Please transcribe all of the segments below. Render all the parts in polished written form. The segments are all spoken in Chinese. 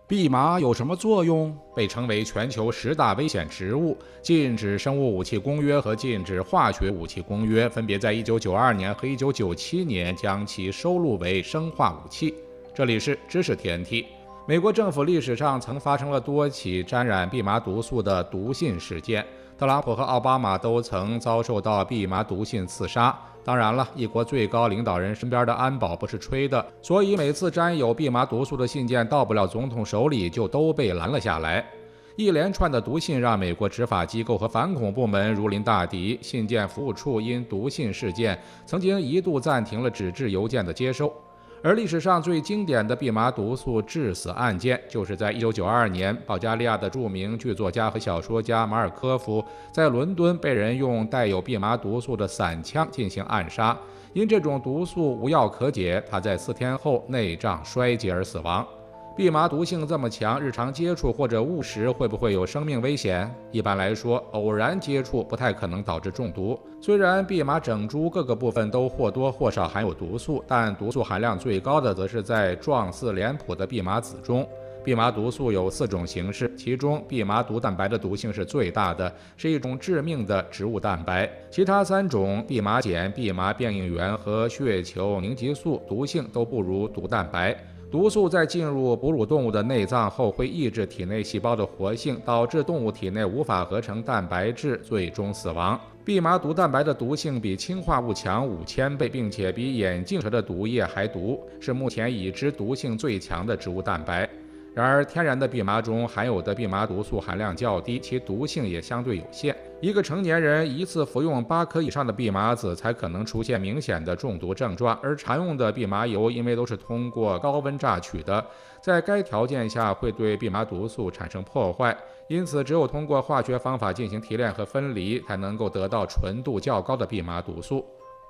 蓖麻有什么作用？被称为全球10大危险植物，禁止生物武器公约和禁止化学武器公约分别在1992年和1997年将其收录为生化武器。这里是知识 TNT。美国政府历史上曾发生了多起沾染蓖麻毒素的毒信事件，特朗普和奥巴马都曾遭受到蓖麻毒信刺杀。当然了，一国最高领导人身边的安保不是吹的，所以每次沾有蓖麻毒素的信件到不了总统手里，就都被拦了下来。一连串的毒信让美国执法机构和反恐部门如临大敌，信件服务处因毒信事件曾经一度暂停了纸质邮件的接收。而历史上最经典的蓖麻毒素致死案件，就是在1992年，保加利亚的著名剧作家和小说家马尔科夫在伦敦被人用带有蓖麻毒素的散枪进行暗杀，因这种毒素无药可解，他在4天后内脏衰竭而死亡。蓖麻毒性这么强，日常接触或者误食会不会有生命危险？一般来说，偶然接触不太可能导致中毒。虽然蓖麻整株各个部分都或多或少含有毒素，但毒素含量最高的则是在状似脸谱的蓖麻籽中。蓖麻毒素有4种形式，其中蓖麻毒蛋白的毒性是最大的，是一种致命的植物蛋白。其他3种蓖麻碱、蓖麻变应原和血球凝集素毒性都不如毒蛋白。毒素在进入哺乳动物的内脏后，会抑制体内细胞的活性，导致动物体内无法合成蛋白质，最终死亡。蓖麻毒蛋白的毒性比氰化物强5000倍，并且比眼镜蛇的毒液还毒，是目前已知毒性最强的植物蛋白。然而，天然的蓖麻中含有的蓖麻毒素含量较低，其毒性也相对有限。一个成年人一次服用8颗以上的蓖麻籽才可能出现明显的中毒症状，而常用的蓖麻油因为都是通过高温榨取的，在该条件下会对蓖麻毒素产生破坏，因此只有通过化学方法进行提炼和分离，才能够得到纯度较高的蓖麻毒素。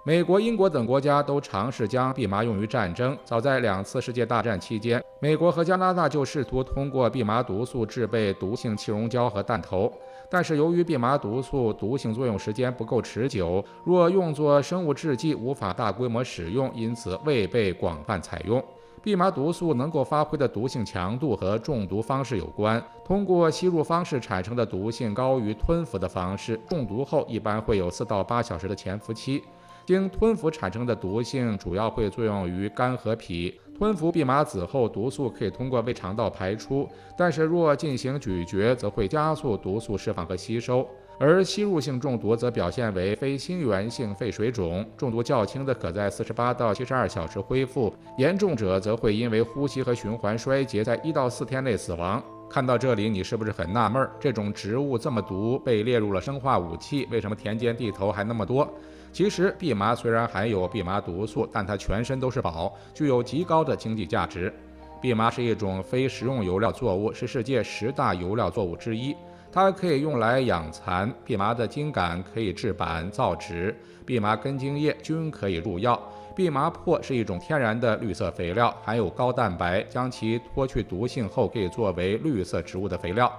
美国、英国等国家都尝试将蓖麻用于战争。早在2次世界大战期间，美国和加拿大就试图通过蓖麻毒素制备毒性气溶胶和弹头，但是由于蓖麻毒素毒性作用时间不够持久，若用作生物制剂无法大规模使用，因此未被广泛采用。蓖麻毒素能够发挥的毒性强度和中毒方式有关，通过吸入方式产生的毒性高于吞服的方式，中毒后一般会有4到8小时的潜伏期。经吞服产生的毒性主要会作用于肝和脾。吞服蓖麻籽后，毒素可以通过胃肠道排出，但是若进行咀嚼，则会加速毒素释放和吸收。而吸入性中毒则表现为非心源性肺水肿，中毒较轻的可在48到72小时恢复，严重者则会因为呼吸和循环衰竭，在1到4天内死亡。看到这里，你是不是很纳闷，这种植物这么毒，被列入了生化武器，为什么田间地头还那么多？其实，蓖麻虽然含有蓖麻毒素，但它全身都是宝，具有极高的经济价值。蓖麻是一种非食用油料作物，是世界10大油料作物之一。它可以用来养蚕，蓖麻的茎秆可以制板造纸，蓖麻根茎叶均可以入药。蓖麻粕是一种天然的绿色肥料，含有高蛋白，将其脱去毒性后可以作为绿色植物的肥料。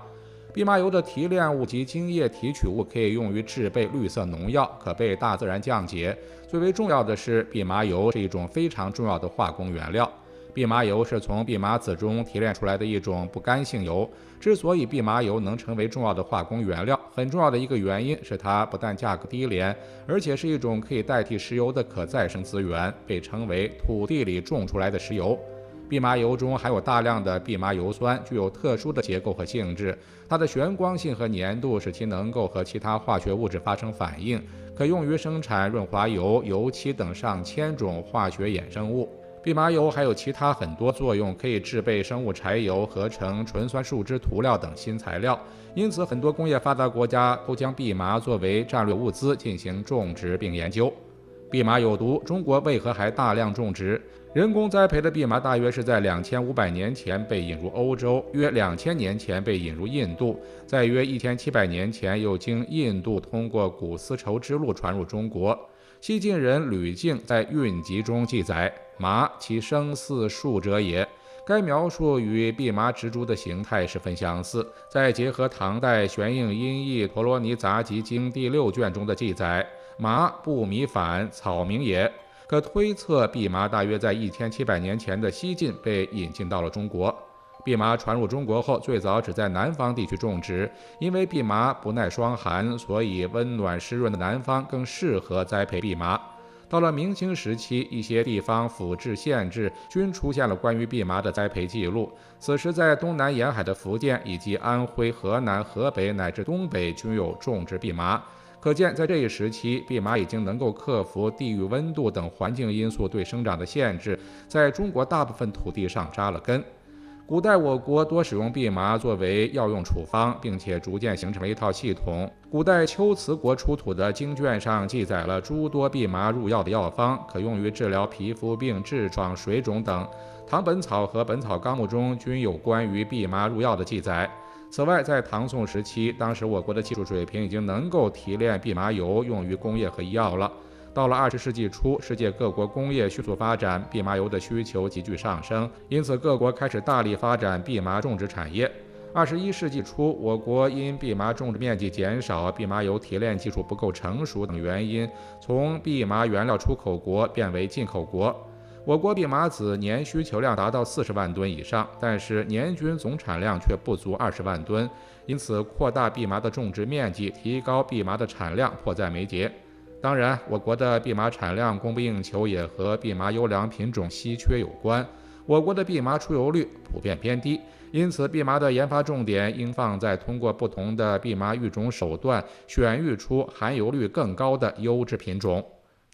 蓖麻油的提炼物及茎叶提取物可以用于制备绿色农药，可被大自然降解。最为重要的是，蓖麻油是一种非常重要的化工原料。蓖麻油是从蓖麻籽中提炼出来的一种不干性油。之所以蓖麻油能成为重要的化工原料，很重要的一个原因是它不但价格低廉，而且是一种可以代替石油的可再生资源，被称为土地里种出来的石油。蓖麻油中含有大量的蓖麻油酸，具有特殊的结构和性质。它的旋光性和粘度使其能够和其他化学物质发生反应，可用于生产润滑油、油漆等上千种化学衍生物。蓖麻油还有其他很多作用，可以制备生物柴油、合成纯酸树脂涂料等新材料。因此，很多工业发达国家都将蓖麻作为战略物资进行种植并研究。蓖麻有毒，中国为何还大量种植？人工栽培的蓖麻大约是在2500年前被引入欧洲，约2000年前被引入印度，在约1700年前又经印度通过古丝绸之路传入中国。西晋人吕敬在《韵集》中记载：“麻，其生似树者也。”该描述与蓖麻植株的形态十分相似。再结合唐代玄应音译《陀罗尼杂集经》第6卷中的记载：“麻，不米反，草名也。”可推测，蓖麻大约在1700年前的西晋被引进到了中国。蓖麻传入中国后，最早只在南方地区种植，因为蓖麻不耐霜寒，所以温暖湿润的南方更适合栽培蓖麻。到了明清时期，一些地方府制、县制均出现了关于蓖麻的栽培记录。此时，在东南沿海的福建以及安徽、河南、河北乃至东北均有种植蓖麻。可见，在这一时期，蓖麻已经能够克服地域温度等环境因素对生长的限制，在中国大部分土地上扎了根。古代我国多使用蓖麻作为药用处方，并且逐渐形成了一套系统。古代龟兹国出土的经卷上记载了诸多蓖麻入药的药方，可用于治疗皮肤病、痔疮、水肿等。《唐本草》和《本草纲目》中均有关于蓖麻入药的记载。此外，在唐宋时期，当时我国的技术水平已经能够提炼蓖麻油用于工业和医药了。到了20世纪初，世界各国工业迅速发展，蓖麻油的需求急剧上升，因此各国开始大力发展蓖麻种植产业。21世纪初，我国因蓖麻种植面积减少、蓖麻油提炼技术不够成熟等原因，从蓖麻原料出口国变为进口国。我国蓖麻籽年需求量达到40万吨以上，但是年均总产量却不足20万吨，因此扩大蓖麻的种植面积，提高蓖麻的产量迫在眉睫。当然，我国的蓖麻产量供不应求也和蓖麻优良品种稀缺有关。我国的蓖麻出油率普遍偏低，因此蓖麻的研发重点应放在通过不同的蓖麻育种手段，选育出含油率更高的优质品种。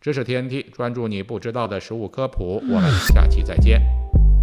知识天地，专注你不知道的食物科普，我们下期再见。